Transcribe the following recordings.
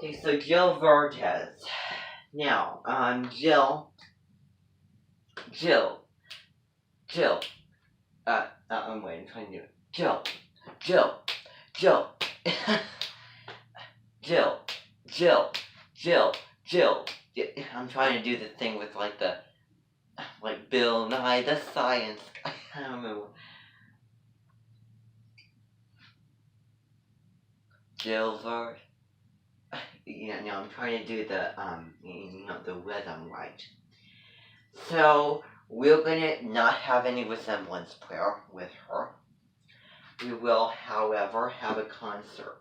Okay, so Jill Vertes. Now, Jill, Jill. I'm waiting, I'm trying to do it. Jill, Jill, Jill, Jill, Jill, Jill, Jill. I'm trying to do the thing with like Bill Nye the Science. I don't remember. Jill Vert. I'm trying to do the rhythm right. So, we're gonna not have any resemblance prayer with her. We will, however, have a concert.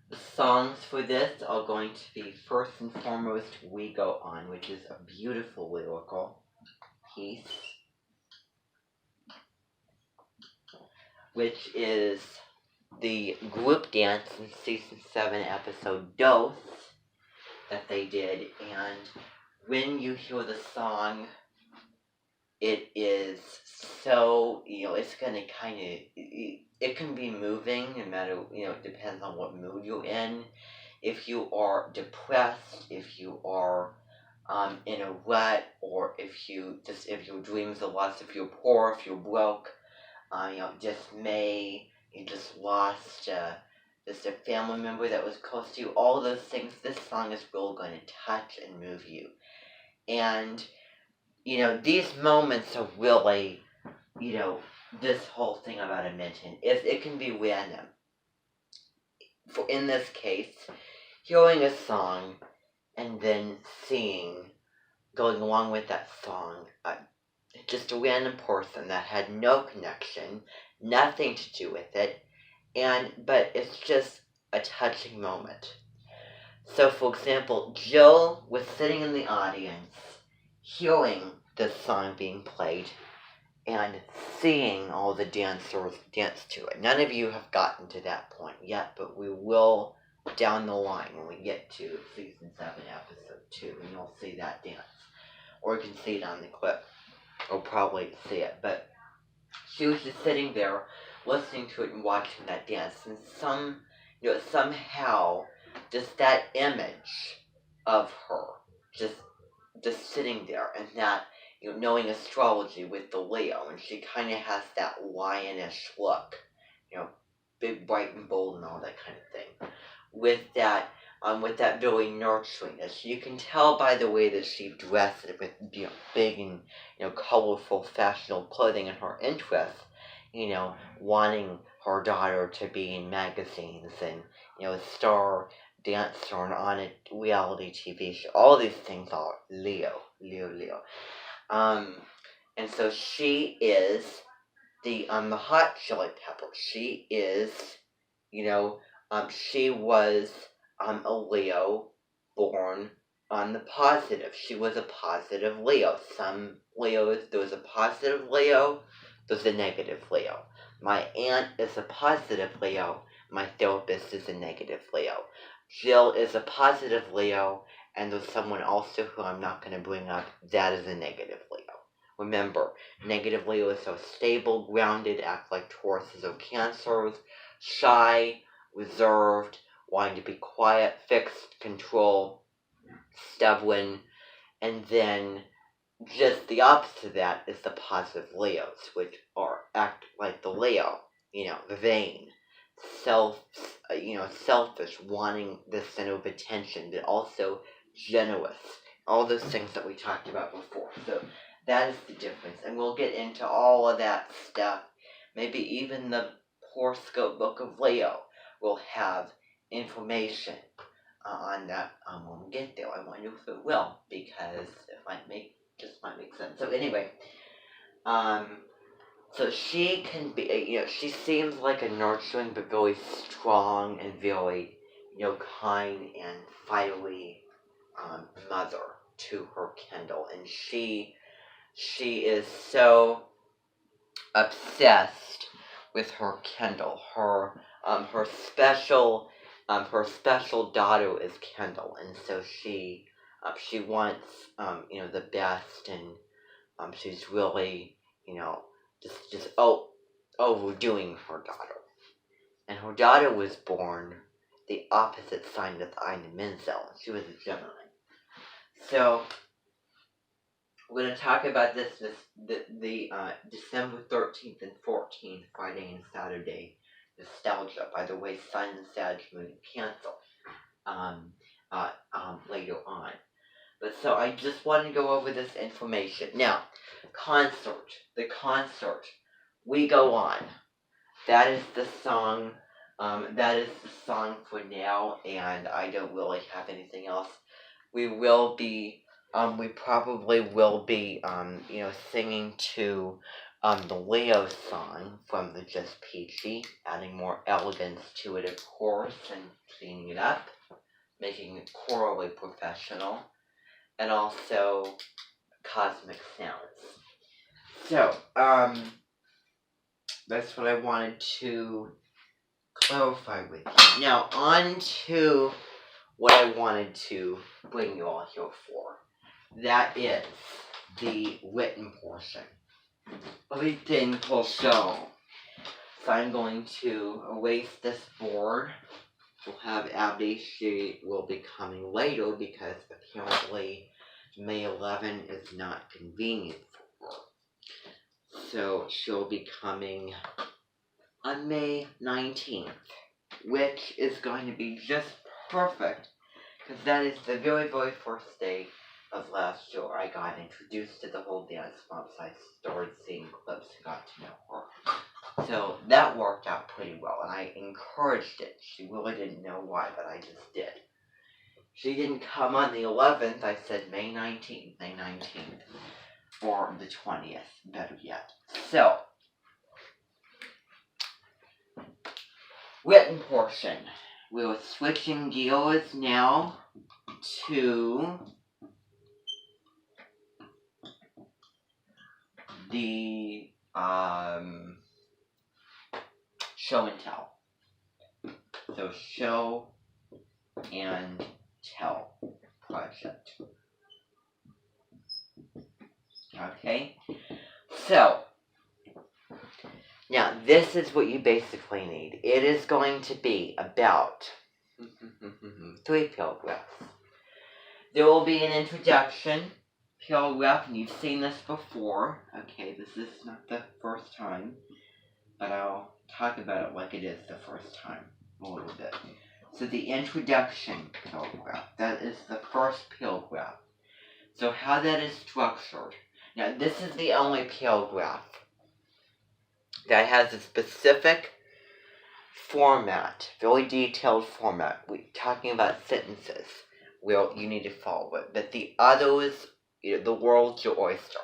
The songs for this are going to be first and foremost We Go On, which is a beautiful lyrical piece, which is the group dance in season 7 episode Dose that they did, and when you hear the song, it is so, it's gonna kind of, it can be moving no matter, it depends on what mood you're in. If you are depressed, if you are in a rut, or if your dreams are lost, if you're poor, if you're broke, dismay, you just lost just a family member that was close to you, all those things, this song is really going to touch and move you. And, these moments are really, this whole thing about a mention, it can be random. In this case, hearing a song and then going along with that song, just a random person that had no connection, nothing to do with it, but it's just a touching moment. So, for example, Jill was sitting in the audience, hearing this song being played, and seeing all the dancers dance to it. None of you have gotten to that point yet, but we will down the line when we get to season 7, episode 2, and you'll see that dance. Or you can see it on the clip. Or probably see it. But she was just sitting there, listening to it and watching that dance. And somehow, just that image of her, just sitting there, and that, knowing astrology with the Leo, and she kind of has that lionish look, big, bright, and bold, and all that kind of thing. With that very nurturingness, you can tell by the way that she dressed with, big and colorful, fashionable clothing, and her interests, wanting her daughter to be in magazines and a star dancer and on a reality TV show. All these things are Leo. And so she is the Hot Chili Peppers. She is, she was a Leo born on the positive. She was a positive Leo. Some Leos, there was a positive Leo, there's a negative Leo. My aunt is a positive Leo. My therapist is a negative Leo. Jill is a positive Leo, and there's someone also who I'm not going to bring up that is a negative Leo. Remember, negative Leo is so stable, grounded, act like Tauruses or Cancers, shy, reserved, wanting to be quiet, fixed, control, stubborn, and then just the opposite of that is the positive Leos, which act like the Leo, vain, selfish, wanting the center of attention, but also generous. All those things that we talked about before. So that is the difference, and we'll get into all of that stuff. Maybe even the horoscope book of Leo will have information on that when we get there. I wonder if it will, because it might make sense. So anyway, so she can be, she seems like a nurturing but very strong and very, kind and fiery mother to her Kendall, and she is so obsessed with her Kendall. Her special daughter is Kendall, and so she wants the best, and she's really just overdoing her daughter. And her daughter was born the opposite sign of Ina Menzel. She was a Gemini. So we're going to talk about the December 13th and 14th, Friday and Saturday, nostalgia. By the way, Sun and Sag Moon cancel later on. But so I just want to go over this information. Now, the concert, We Go On. That is the song. That is the song for now, and I don't really have anything else. We probably will be, singing to the Leo song from the Just Peachy, adding more elegance to it, of course, and cleaning it up, making it chorally professional, and also cosmic sounds. So, that's what I wanted to clarify with you. Now, on to what I wanted to bring you all here for. That is the written portion. Written portion. So I'm going to erase this board. We'll have Abby. She will be coming later because apparently May 11 is not convenient for her. So she'll be coming on May 19th, which is going to be just perfect because that is the very, very first day of last year I got introduced to the whole dance once I started seeing clips and got to know her. So that worked out pretty well, and I encouraged it. She really didn't know why, but I just did. She didn't come on the 11th. I said May 19th, or the 20th, better yet. So, written portion. We're switching gears now to the show and tell. So show and tell project. Okay? So, now this is what you basically need. It is going to be about 3 paragraphs. There will be an introduction paragraph, and you've seen this before. Okay, this is not the first time, but I'll talk about it like it is the first time a little bit. So the introduction paragraph, that is the first paragraph. So how that is structured. Now this is the only paragraph that has a specific format, very detailed format. We're talking about sentences where you need to follow it. But the others, the world's your oyster.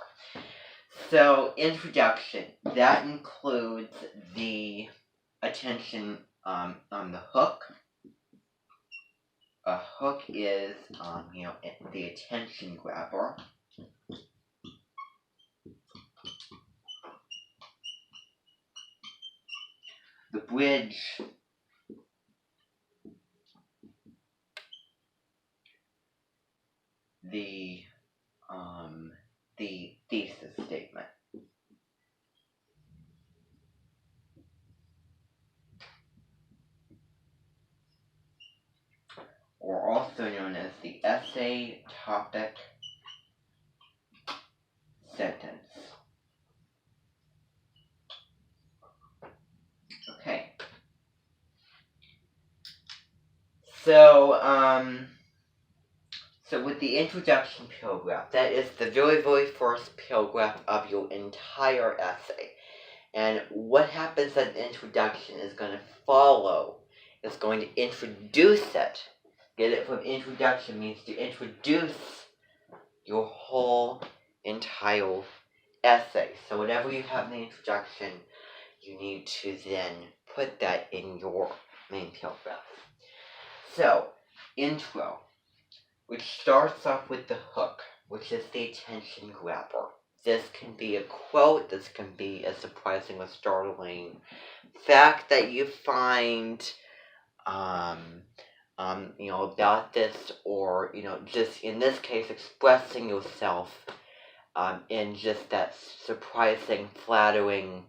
So, introduction. That includes the attention on the hook. A hook is, the attention grabber. The bridge. The thesis statement. Or also known as the essay, topic, sentence. Okay. So with the introduction paragraph, that is the very, very first paragraph of your entire essay. And what happens at the introduction is going to follow. It's going to introduce it. Get it from introduction means to introduce your whole entire essay. So whatever you have in the introduction, you need to then put that in your main paragraph. So, intro, which starts off with the hook, which is the attention grabber. This can be a quote, this can be a surprising or startling fact that you find, about this, or, just in this case, expressing yourself in just that surprising, flattering,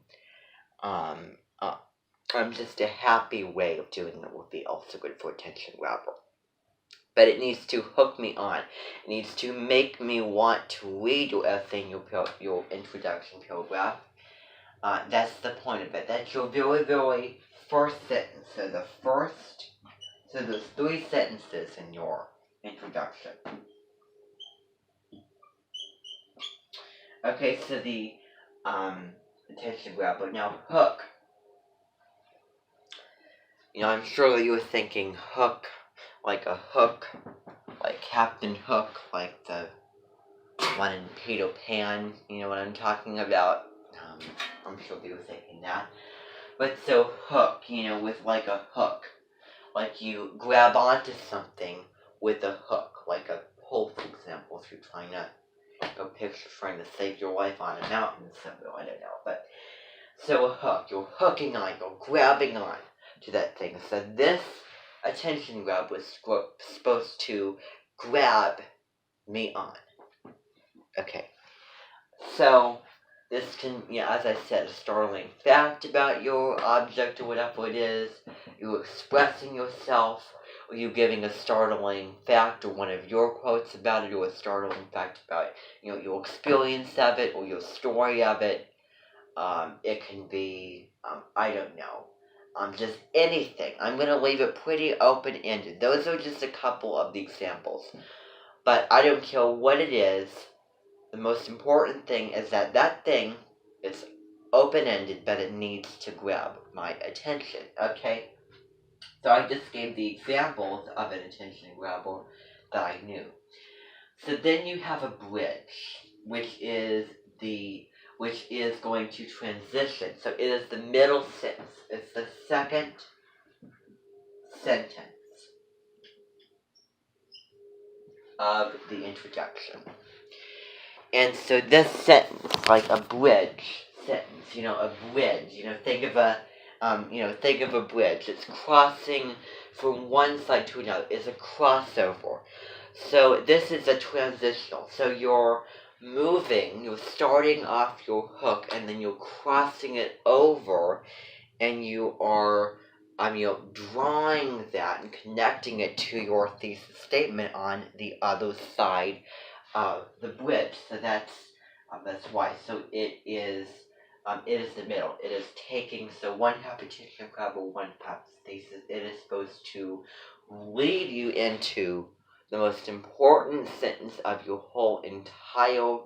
just a happy way of doing it will be also good for attention grabber. But it needs to hook me on. It needs to make me want to read your essay and your introduction paragraph. That's the point of it. That's your very, very first sentence. So there's 3 sentences in your introduction. Okay, so the attention grabber. Now, hook. I'm sure that you were thinking hook, like a hook, like Captain Hook, like the one in Peter Pan. You know what I'm talking about? I'm sure that you were thinking that. But so hook, with like a hook. Like you grab onto something with a hook, like a pole, for example, if you're trying to trying to save your life on a mountain somewhere, I don't know. But so a hook, you're hooking on, you're grabbing on to that thing. So this attention grab was supposed to grab me on. Okay. So this can, as I said, a startling fact about your object or whatever it is. You're expressing yourself, or you giving a startling fact or one of your quotes about it, or a startling fact about your experience of it or your story of it. It can be, I don't know, just anything. I'm going to leave it pretty open-ended. Those are just a couple of the examples. But I don't care what it is. The most important thing is that thing is open-ended, but it needs to grab my attention, okay? So I just gave the examples of an attention grabber that I knew. So then you have a bridge, which is going to transition. So it is the middle sentence. It's the second sentence of the introduction. And so this sentence, like a bridge sentence, a bridge, think of a bridge. It's crossing from one side to another. It's a crossover. So this is a transitional. So you're moving, you're starting off your hook, and then you're crossing it over, and you are drawing that and connecting it to your thesis statement on the other side of the bridge. So that's why. So it is the middle. It is taking, so one half attention grabber, one half thesis. It is supposed to lead you into the most important sentence of your whole entire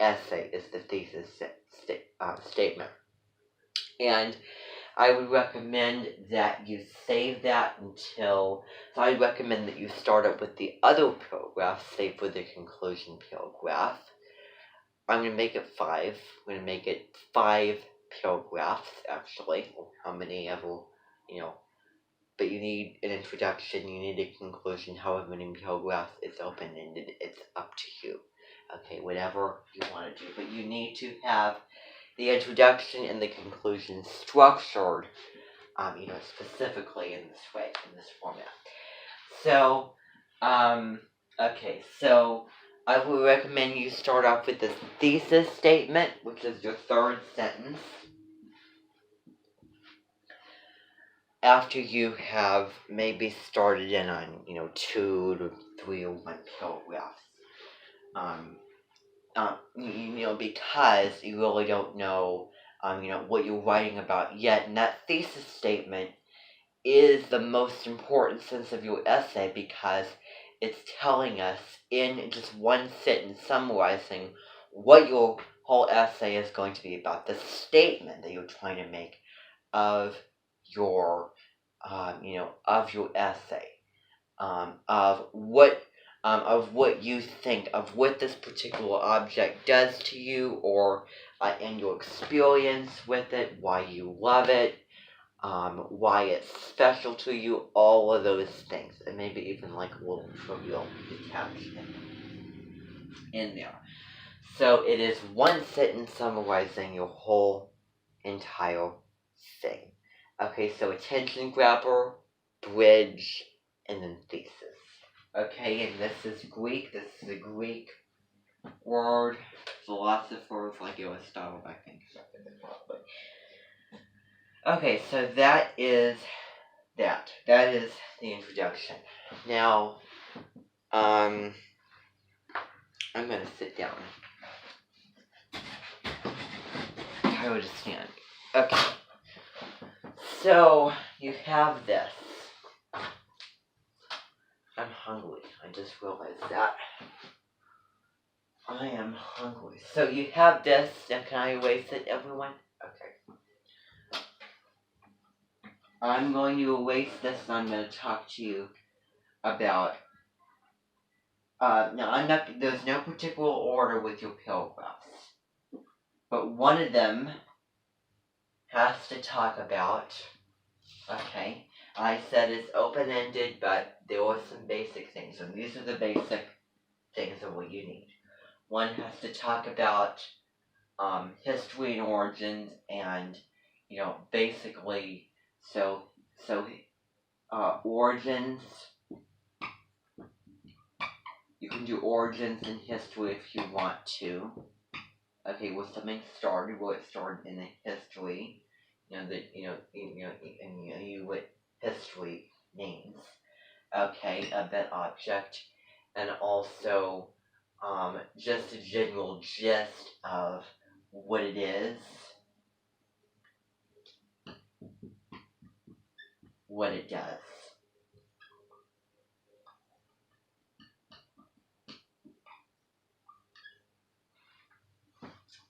essay is the thesis statement. And I would recommend that you save that so I would recommend that you start up with the other paragraph, save for the conclusion paragraph. I'm going to make it 5. I'm going to make it 5 paragraphs, actually, or how many ever, but you need an introduction, you need a conclusion, however many paragraphs, it's open-ended, it's up to you. Okay, whatever you want to do, but you need to have the introduction and the conclusion structured, specifically in this way, in this format. So, okay, so I would recommend you start off with the thesis statement, which is your third sentence. After you have maybe started in on, 2 to 3 or 1 paragraphs. Because you really don't know, what you're writing about yet. And that thesis statement is the most important sentence of your essay because it's telling us in just one sentence, summarizing what your whole essay is going to be about, the statement that you're trying to make of your, of your essay, of what you think, of what this particular object does to you, or and your experience with it, why you love it, why it's special to you, all of those things, and maybe even like a little trivial detachment in there. So it is one sentence summarizing your whole entire thing. Okay, so attention grabber, bridge, and then thesis. Okay, and this is Greek. This is a Greek word. Philosophers like Aristotle, I think, probably. Okay, so that is that. That is the introduction. Now, I'm gonna sit down. Tired of standing. Okay. So, you have this. I'm hungry. I just realized that. I am hungry. So you have this. Now can I erase it, everyone? Okay. I'm going to erase this and I'm going to talk to you about... no, I'm not... There's no particular order with your paragraphs. But one of them has to talk about... Okay. I said it's open-ended, but there are some basic things. And these are the basic things of what you need. One has to talk about history and origins, and basically, origins. You can do origins in history if you want to. Okay, where something started, where it started in the history. What history means. Okay, of that object, and also just a general gist of what it is, what it does.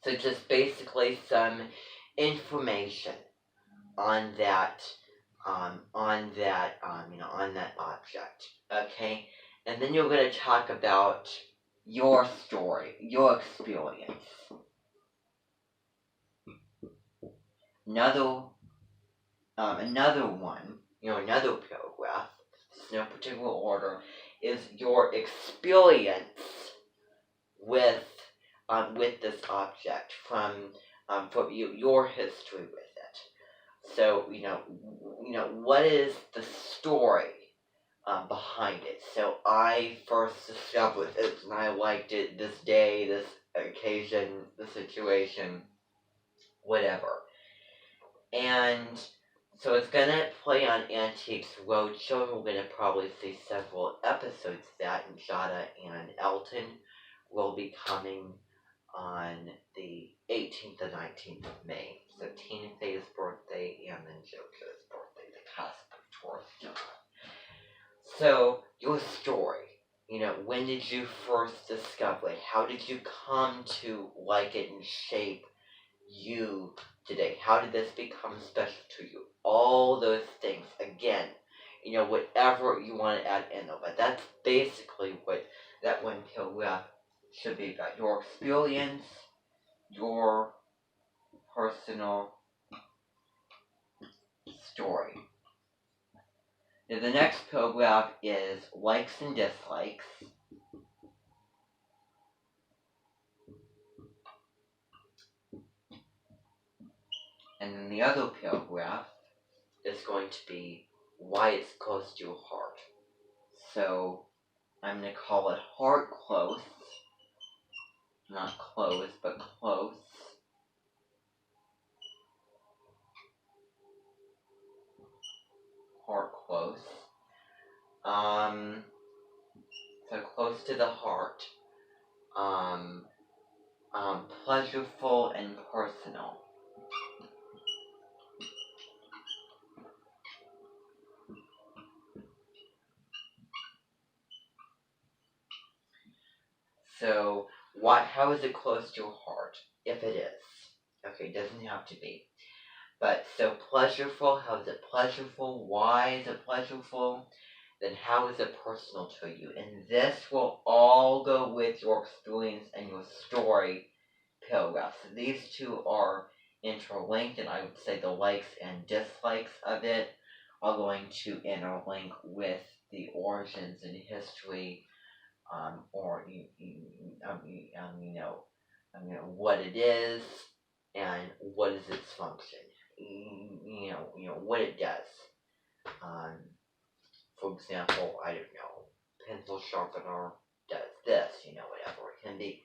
So just basically some information on that, on that object. Okay, and then you're going to talk about your story, your experience. Another one, another paragraph, no particular order, is your experience with this object from your history with it. So what is the story behind it? So I first discovered it and I liked it this day, this occasion, the situation, whatever. And so it's gonna play on Antiques Roadshow, and we're gonna probably see several episodes of that, and Jada and Elton will be coming on the 18th and 19th of May. So Tina Fey's birthday and then JoJo's birthday, the cusp of Taurus John. So, your story. When did you first discover it? How did you come to like it and shape you today? How did this become special to you? All those things. Again, whatever you want to add in there. But that's basically what that one paragraph should be about. Your experience, your personal story. Now, the next paragraph is likes and dislikes. And then the other paragraph is going to be why it's close to your heart. So I'm going to call it heart close. Not close, but close. Heart close. So close to the heart. Pleasureful and personal. So, how is it close to your heart? If it is. Okay, it doesn't have to be. But, so pleasureful, how is it pleasureful? Why is it pleasureful? Then how is it personal to you? And this will all go with your experience and your story paragraph. So these two are interlinked, and I would say the likes and dislikes of it are going to interlink with the origins and history, or what it is and what is its function. What it does. For example, I don't know, pencil sharpener does this. Whatever. It can be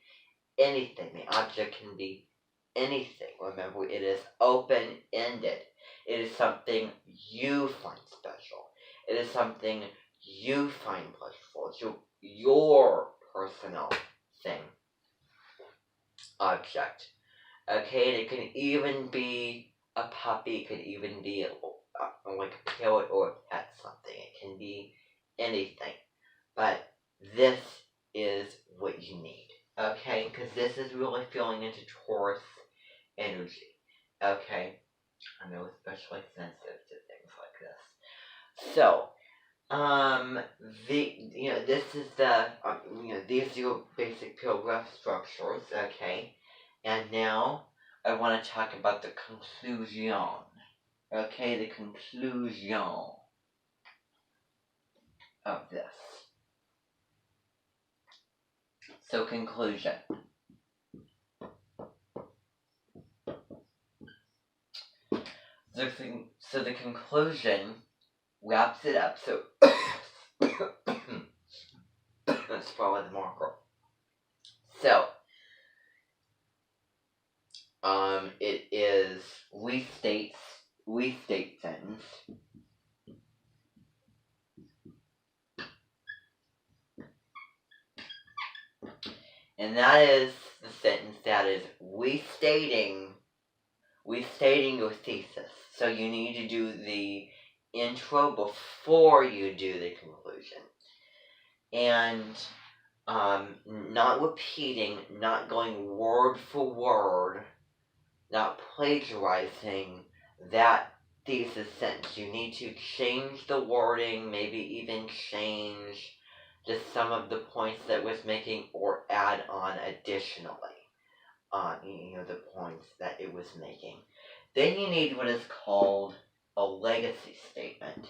anything. The object can be anything. Remember, it is open-ended. It is something you find special. It is something you find pleasurable. It's your personal thing, object. Okay, and it can even be a puppy. It could even be like a parrot or a pet something. It can be anything. But this is what you need. Okay, because this is really feeling into Taurus energy. Okay, I know especially sensitive to things like this. So, this is the, these are your basic paragraph structures, okay? And now, I want to talk about the conclusion, okay? The conclusion of this. So, conclusion. So the conclusion wraps it up, so, let's follow the marker. So, it is restate sentence. And that is the sentence that is restating your thesis. So you need to do the intro before you do the conclusion. And not repeating, not going word for word, not plagiarizing that thesis sentence. You need to change the wording, maybe even change just some of the points that was making, or add on additionally the points that it was making. Then you need what is called a legacy statement.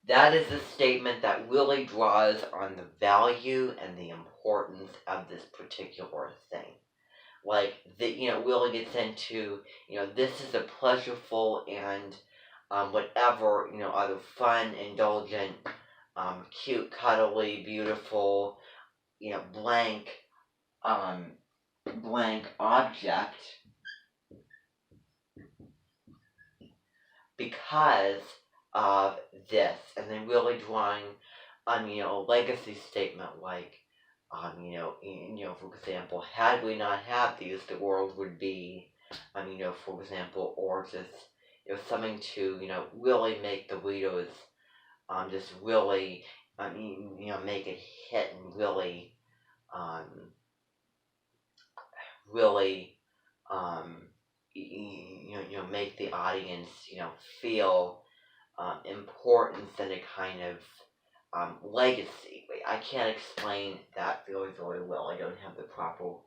That is a statement that really draws on the value and the importance of this particular thing. Like, really gets into, this is a pleasureful and whatever, either fun, indulgent, cute, cuddly, beautiful, blank object, because of this. And then really drawing on, a legacy statement like, for example, had we not had these, the world would be, for example, or just, something to, really make the readers, just really, make it hit and really, really, make the audience, feel importance and a kind of legacy. I can't explain that very, very well. I don't have the proper,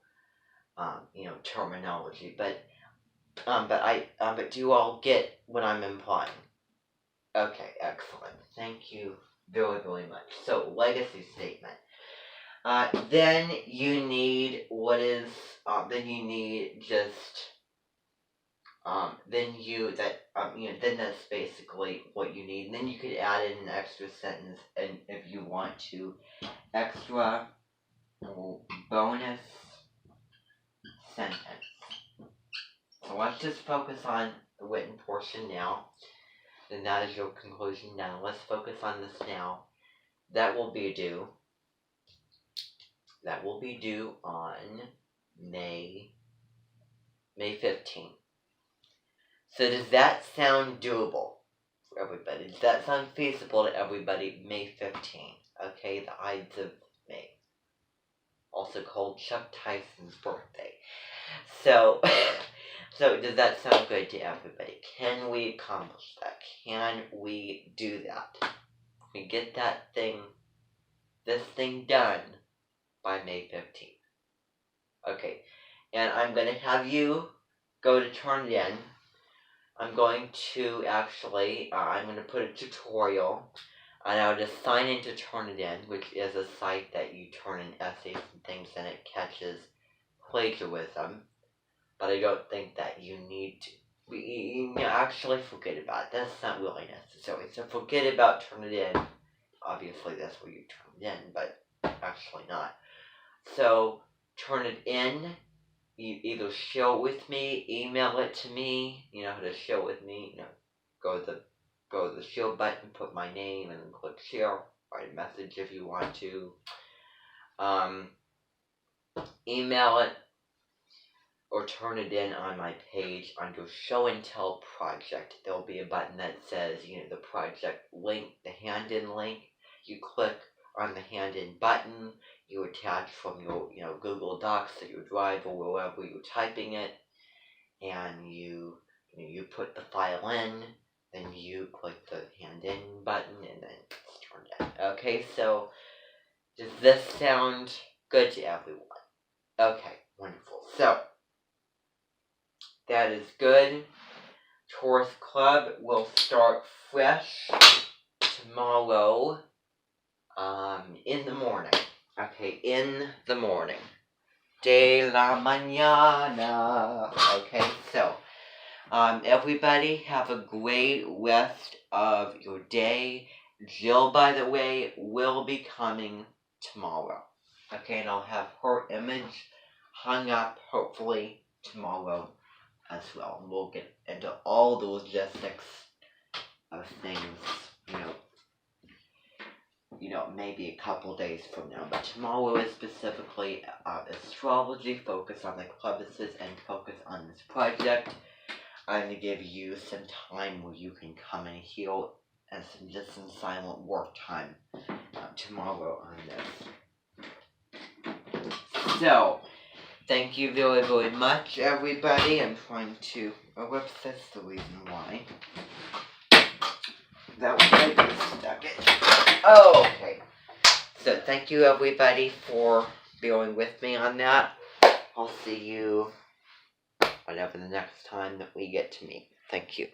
terminology. But do you all get what I'm implying? Okay, excellent. Thank you very, very much. So, legacy statement. Then you need then that's basically what you need. And then you could add in an extra sentence, and if you want to, extra bonus sentence. So let's just focus on the written portion now. Then that is your conclusion now. Let's focus on this now. That will be due on May 15th. So does that sound doable for everybody? Does that sound feasible to everybody? May 15th. Okay, the Ides of May. Also called Chuck Tyson's birthday. So, so does that sound good to everybody? Can we accomplish that? Can we do that? Can we get this thing done by May 15th? Okay, and I'm going to have you go to Turnitin. I'm going to actually, I'm going to put a tutorial, and I'll just sign into Turnitin, which is a site that you turn in essays and things, and it catches plagiarism. But I don't think that you need to, actually forget about it. That's not really necessary. So forget about Turnitin. obviously that's where you turn it in, but actually not. So turn it in. You either share it with me, email it to me. You know how to share it with me. You know, go to the share button, put my name, and then click share. Write a message if you want to. Email it or turn it in on my page under Show and Tell Project. There'll be a button that says, the project link, the hand-in link. You click on the hand-in button. You attach from your, Google Docs to your Drive or wherever you're typing it, and you put the file in. Then you click the hand-in button, and then it's turned in. Okay, so does this sound good to everyone? Okay, wonderful. So that is good. Tourist Club will start fresh tomorrow in the morning. Okay, in the morning. De la mañana. Okay, so everybody have a great rest of your day. Jill, by the way, will be coming tomorrow. Okay, and I'll have her image hung up hopefully tomorrow as well. And we'll get into all the logistics of things, maybe a couple days from now. But tomorrow is specifically astrology, focus on the clubbuses and focus on this project. I'm going to give you some time where you can come and heal and some silent work time tomorrow on this. So, thank you very, very much, everybody. I'm trying to... Oh, whoops, that's the reason why. That was I just stuck it. Oh, okay. So, thank you, everybody, for being with me on that. I'll see you whenever the next time that we get to meet. Thank you.